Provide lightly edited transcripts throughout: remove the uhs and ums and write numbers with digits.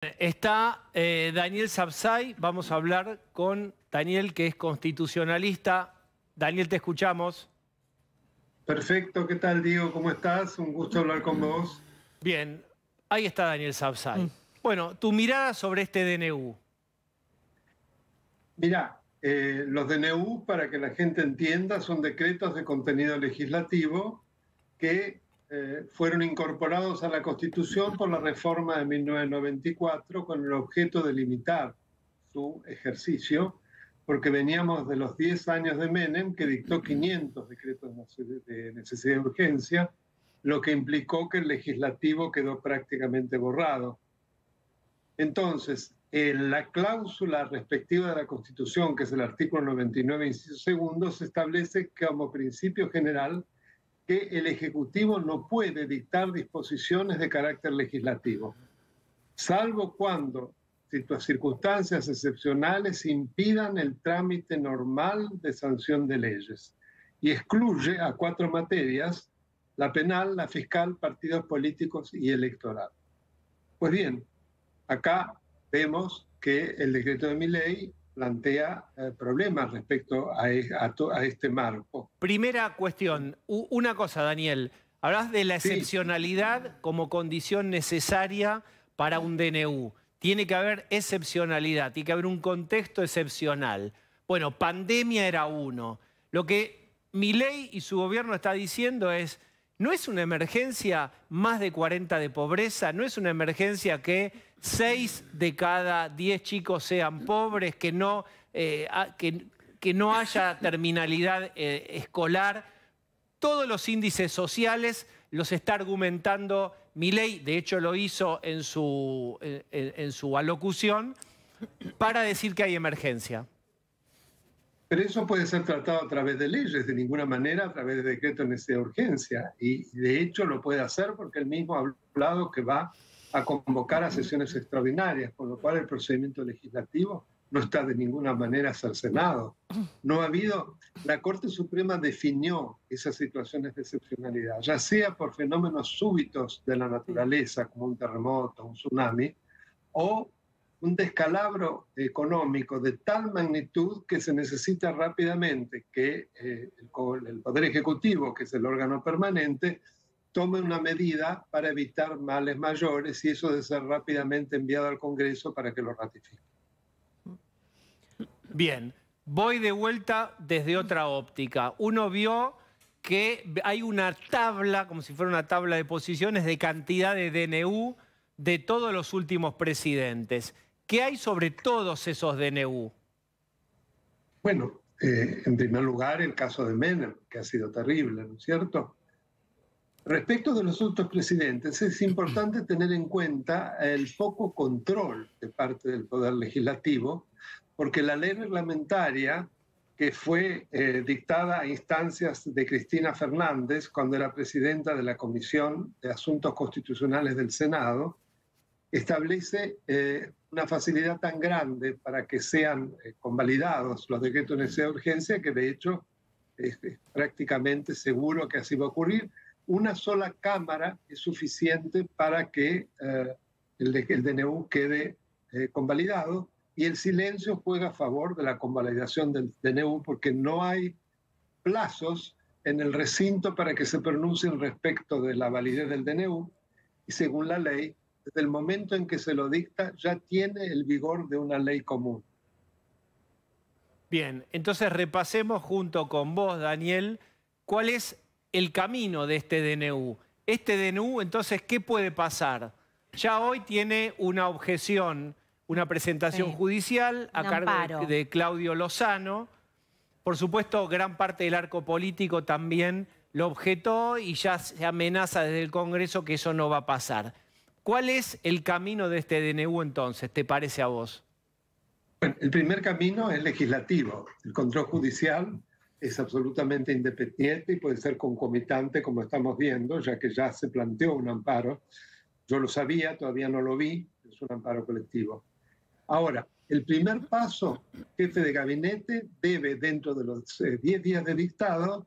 Está Daniel Sabzai, vamos a hablar con Daniel, que es constitucionalista. Daniel, te escuchamos. Perfecto, ¿qué tal, Diego? ¿Cómo estás? Un gusto hablar con vos. Bien, ahí está Daniel Sabzai. Bueno, tu mirada sobre este DNU. Mirá, los DNU, para que la gente entienda, son decretos de contenido legislativo que fueron incorporados a la Constitución por la reforma de 1994 con el objeto de limitar su ejercicio, porque veníamos de los 10 años de Menem, que dictó 500 decretos de necesidad de urgencia, lo que implicó que el legislativo quedó prácticamente borrado. Entonces, en la cláusula respectiva de la Constitución, que es el artículo 99, inciso segundo, se establece como principio general que el Ejecutivo no puede dictar disposiciones de carácter legislativo, salvo cuando circunstancias excepcionales impidan el trámite normal de sanción de leyes, y excluye a 4 materias: la penal, la fiscal, partidos políticos y electoral. Pues bien, acá vemos que el decreto de Milei plantea problemas respecto a este marco. Primera cuestión, una cosa, Daniel. Hablas de la excepcionalidad Sí, como condición necesaria para un DNU. Tiene que haber excepcionalidad, tiene que haber un contexto excepcional. Bueno, pandemia era uno. Lo que Milei y su gobierno está diciendo es: no es una emergencia más de 40 de pobreza, no es una emergencia que 6 de cada 10 chicos sean pobres, que no haya terminalidad escolar. Todos los índices sociales los está argumentando Milei, de hecho lo hizo en su alocución, para decir que hay emergencia. pero eso puede ser tratado a través de leyes, de ninguna manera a través de decretos de necesidad de urgencia. Y de hecho lo puede hacer porque él mismo ha hablado que va a convocar a sesiones extraordinarias, con lo cual el procedimiento legislativo no está de ninguna manera cercenado. No ha habido, la Corte Suprema definió esas situaciones de excepcionalidad, ya sea por fenómenos súbitos de la naturaleza, como un terremoto, un tsunami, o un descalabro económico de tal magnitud que se necesita rápidamente que el Poder Ejecutivo, que es el órgano permanente, tome una medida para evitar males mayores, y eso debe ser rápidamente enviado al Congreso para que lo ratifique. Bien, voy de vuelta desde otra óptica. Uno vio que hay una tabla, como si fuera una tabla de posiciones, de cantidad de DNU de todos los últimos presidentes. ¿Qué hay sobre todos esos DNU? Bueno, en primer lugar, el caso de Menem, que ha sido terrible, ¿no es cierto? Respecto de los otros presidentes, es importante tener en cuenta el poco control de parte del Poder Legislativo, porque la ley reglamentaria que fue dictada a instancias de Cristina Fernández cuando era presidenta de la Comisión de Asuntos Constitucionales del Senado, establece una facilidad tan grande para que sean convalidados los decretos de necesidad de urgencia, que de hecho es prácticamente seguro que así va a ocurrir. Una sola Cámara es suficiente para que el DNU quede convalidado, y el silencio juega a favor de la convalidación del DNU, porque no hay plazos en el recinto para que se pronuncien respecto de la validez del DNU, y según la ley, desde el momento en que se lo dicta, ya tiene el vigor de una ley común. Bien, entonces repasemos junto con vos, Daniel, cuál es el camino de este DNU. Este DNU, entonces, ¿qué puede pasar? Ya hoy tiene una objeción, una presentación judicial a cargo de Claudio Lozano. Por supuesto, gran parte del arco político también lo objetó, y ya se amenaza desde el Congreso que eso no va a pasar. ¿Cuál es el camino de este DNU entonces, te parece a vos? Bueno, el primer camino es legislativo. El control judicial es absolutamente independiente y puede ser concomitante, como estamos viendo, ya que ya se planteó un amparo. Yo lo sabía, todavía no lo vi, es un amparo colectivo. Ahora, el primer paso: jefe de gabinete debe, dentro de los 10 días de dictado,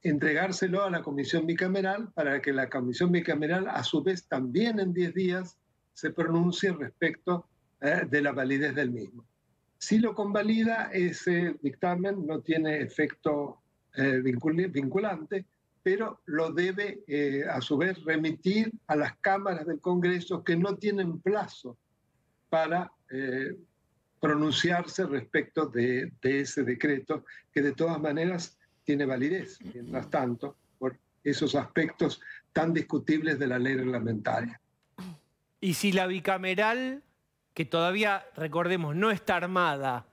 entregárselo a la comisión bicameral, para que la comisión bicameral, a su vez, también en 10 días, se pronuncie respecto de la validez del mismo. Si lo convalida, ese dictamen no tiene efecto vinculante, pero lo debe a su vez remitir a las cámaras del Congreso, que no tienen plazo para pronunciarse respecto de ese decreto, que de todas maneras tiene validez, mientras tanto, por esos aspectos tan discutibles de la ley reglamentaria. Y si la bicameral, que todavía, recordemos, no está armada,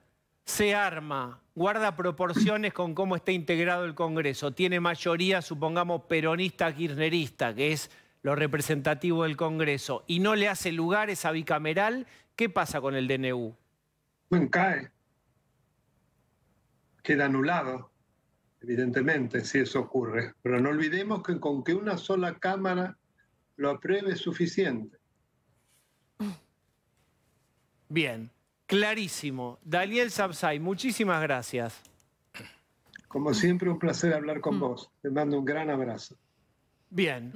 se arma, guarda proporciones con cómo está integrado el Congreso, tiene mayoría, supongamos, peronista, kirchnerista, que es lo representativo del Congreso, y no le hace lugar esa bicameral, ¿qué pasa con el DNU? Bueno, cae. Queda anulado, evidentemente, si eso ocurre. Pero no olvidemos que con que una sola Cámara lo apruebe es suficiente. Bien, clarísimo. Daniel Sapsay, muchísimas gracias. Como siempre, un placer hablar con vos. Te mando un gran abrazo. Bien.